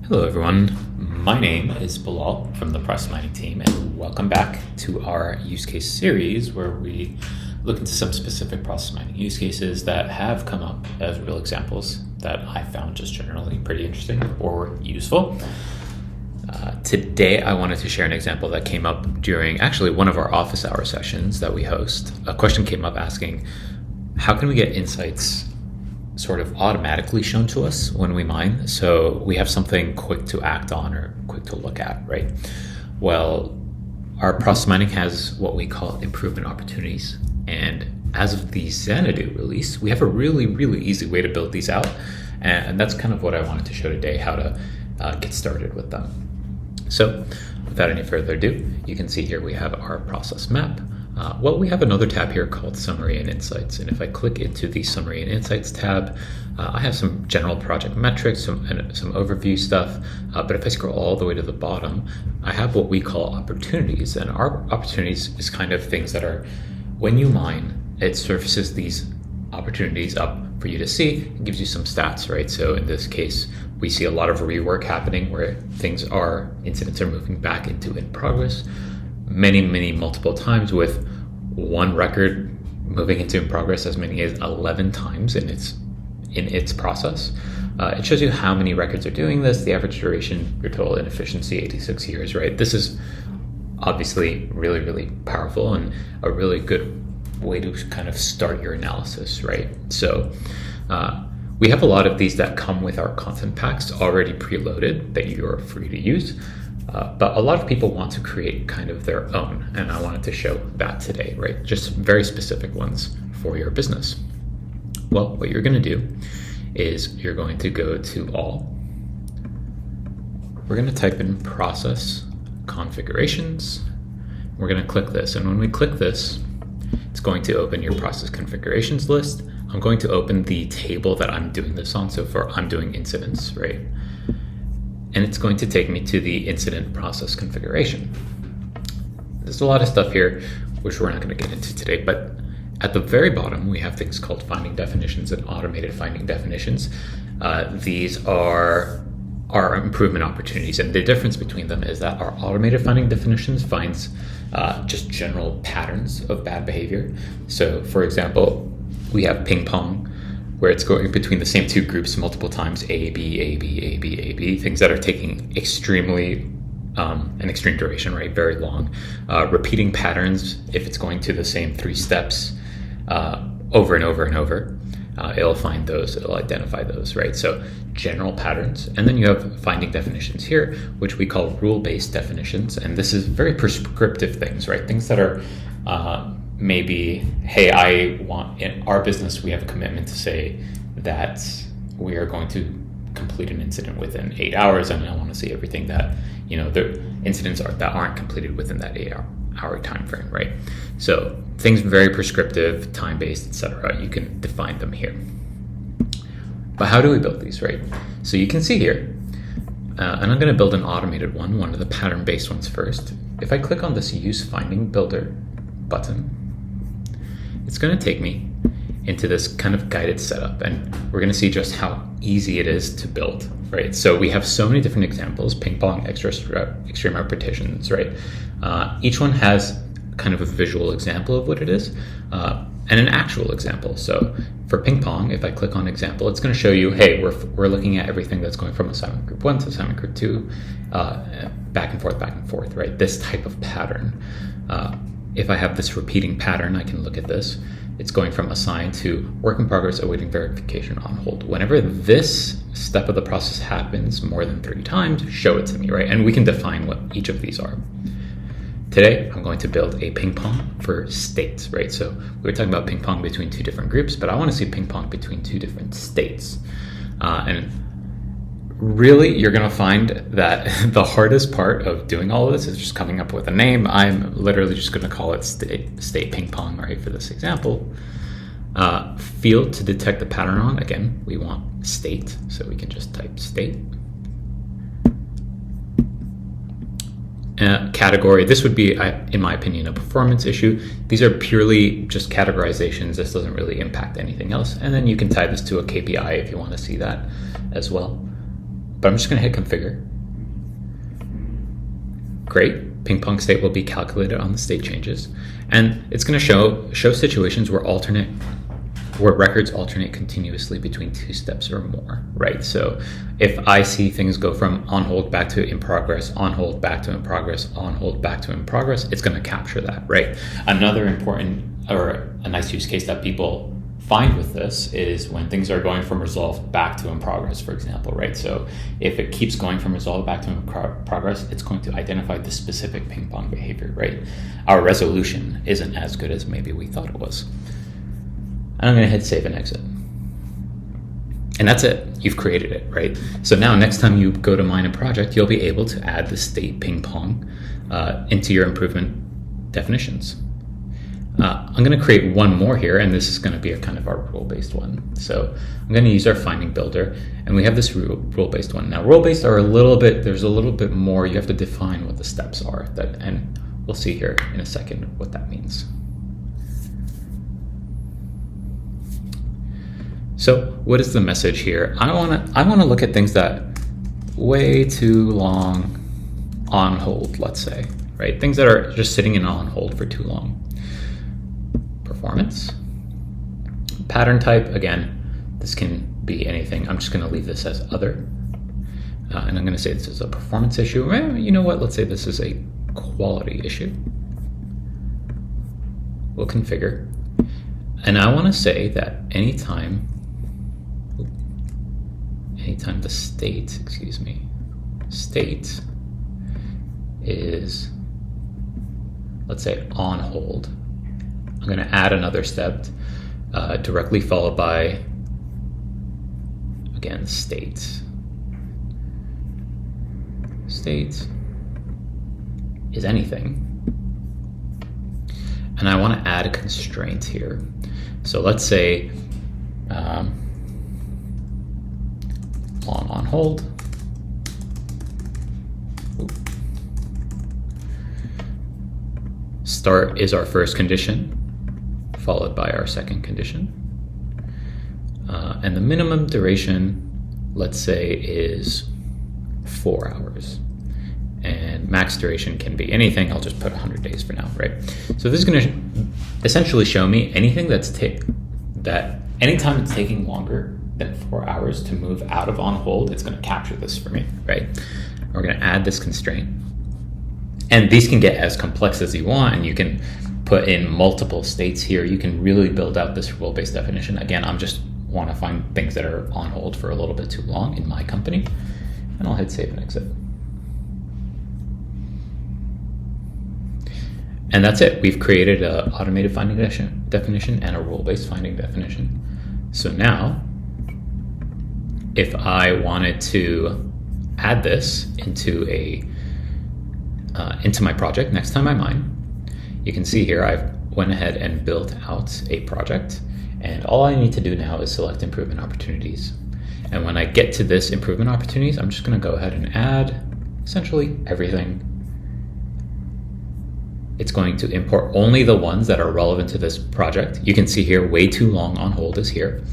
Hello everyone, my name is Bilal from the Process Mining team, and welcome back to our use case series where we look into some specific process mining use cases that have come up as real examples that I found just generally pretty interesting or useful. Today I wanted to share an example that came up during actually one of our office hour sessions that we host. A question came up asking, how can we get insights sort of automatically shown to us when we mine, so we have something quick to act on or quick to look at, right? Well, our process mining has what we call improvement opportunities, and as of the Xanadu release, we have a really easy way to build these out, and that's kind of what I wanted to show today, how to get started with them. So without any further ado, you can see here we have our process map. We have another tab here called Summary and Insights, and if I click into the Summary and Insights tab, I have some general project metrics, some overview stuff, but if I scroll all the way to the bottom, I have what we call opportunities, and our opportunities is kind of things that are, when you mine, it surfaces these opportunities up for you to see. It gives you some stats, right? So in this case, we see a lot of rework happening where incidents are moving back into in progress, many multiple times, with one record moving into in progress as many as 11 times in its process. It shows you how many records are doing this, the average duration, your total inefficiency, 86 years, right? This is obviously really powerful and a really good way to kind of start your analysis, right? So we have a lot of these that come with our content packs already preloaded that you're free to use. But a lot of people want to create kind of their own, and I wanted to show that today, right? Just very specific ones for your business. Well, what you're going to do is you're going to go to all. We're going to type in process configurations. We're going to click this, and when we click this, it's going to open your process configurations list. I'm going to open the table that I'm doing this on, so I'm doing incidents, right? And it's going to take me to the incident process configuration. There's a lot of stuff here, which we're not going to get into today, but at the very bottom, we have things called finding definitions and automated finding definitions. These are our improvement opportunities, and the difference between them is that our automated finding definitions finds just general patterns of bad behavior. So for example, we have ping pong, where it's going between the same two groups multiple times, A, B, A, B, A, B, A, B, things that are taking an extreme duration, right? Very long. Repeating patterns, if it's going to the same 3 steps over and over, it'll find those, it'll identify those, right? So general patterns. And then you have finding definitions here, which we call rule-based definitions. And this is very prescriptive things, right? Things that are maybe, hey, in our business, we have a commitment to say that we are going to complete an incident within 8 hours, and I want to see everything that, the incidents that aren't completed within that 8-hour time frame, right? So things very prescriptive, time-based, etc. You can define them here. But how do we build these, right? So you can see here, and I'm going to build an automated one of the pattern-based ones first. If I click on this Use Finding Builder button, it's going to take me into this kind of guided setup, and we're going to see just how easy it is to build, right? So we have so many different examples, ping pong, extreme repetitions, right? Each one has kind of a visual example of what it is, and an actual example. So for ping pong, if I click on example, it's going to show you, hey, we're looking at everything that's going from assignment group 1 to assignment group 2, back and forth, right? This type of pattern. If I have this repeating pattern, I can look at this. It's going from assigned to work in progress, awaiting verification, on hold. Whenever this step of the process happens more than 3 times, show it to me, right? And we can define what each of these are. Today, I'm going to build a ping pong for states, right? So we were talking about ping pong between 2 different groups, but I want to see ping pong between 2 different states. And really, you're going to find that the hardest part of doing all of this is just coming up with a name. I'm literally just going to call it state ping pong, right, for this example. Field to detect the pattern on, again, we want state, so we can just type state. Category, this would be, in my opinion, a performance issue. These are purely just categorizations. This doesn't really impact anything else. And then you can tie this to a KPI if you want to see that as well. but I'm just going to hit configure. Great, ping pong state will be calculated on the state changes, and it's going to show situations where records alternate continuously between 2 steps or more, right? So if I see things go from on hold back to in progress, on hold back to in progress, on hold back to in progress, it's going to capture that, right? Another important or a nice use case that people find with this is when things are going from resolved back to in progress, for example, right? So if it keeps going from resolved back to in progress, it's going to identify the specific ping pong behavior, right? Our resolution isn't as good as maybe we thought it was. And I'm going to hit save and exit. And that's it. You've created it, right? So now next time you go to mine a project, you'll be able to add the state ping pong into your improvement definitions. I'm going to create one more here, and this is going to be a kind of our rule-based one. So I'm going to use our finding builder, and we have this rule-based one. Now, rule-based are there's a little bit more. You have to define what the steps are, and we'll see here in a second what that means. So what is the message here? I want to look at things that way too long on hold, let's say, right? Things that are just sitting in on hold for too long. Performance. Pattern type, again, this can be anything. I'm just going to leave this as other. And I'm going to say this is a performance issue. You know what? Let's say this is a quality issue. We'll configure. And I want to say that anytime the state is, let's say, on hold, I'm going to add another step directly followed by, again, state. State is anything. And I want to add a constraint here. So let's say long on hold. Start is our first condition, followed by our second condition. And the minimum duration, let's say, is 4 hours. And max duration can be anything. I'll just put 100 days for now, right? So this is going to essentially show me anything anytime it's taking longer than 4 hours to move out of on hold, it's going to capture this for me, right? We're going to add this constraint. And these can get as complex as you want, and you can put in multiple states here. You can really build out this rule-based definition. Again, I'm just want to find things that are on hold for a little bit too long in my company, and I'll hit save and exit. And that's it. We've created an automated finding definition and a rule-based finding definition. So now, if I wanted to add this into my project next time I mine, you can see here I've went ahead and built out a project, and all I need to do now is select improvement opportunities. And when I get to this improvement opportunities, I'm just going to go ahead and add essentially everything. It's going to import only the ones that are relevant to this project. You can see here way too long on hold is here.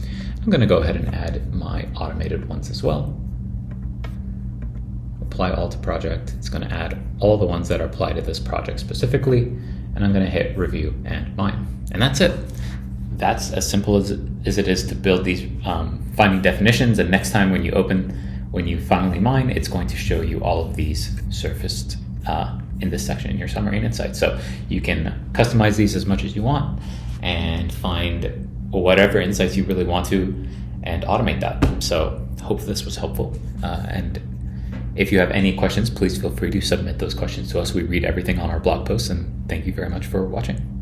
I'm going to go ahead and add my automated ones as well. Apply all to project. It's going to add all the ones that apply to this project specifically, and I'm going to hit review and mine. And that's it. That's as simple as it is to build these finding definitions. And next time when you finally mine, it's going to show you all of these surfaced in this section in your summary and insights. So you can customize these as much as you want and find whatever insights you really want to and automate that. So hope this was helpful. And if you have any questions, please feel free to submit those questions to us. We read everything on our blog posts, and thank you very much for watching.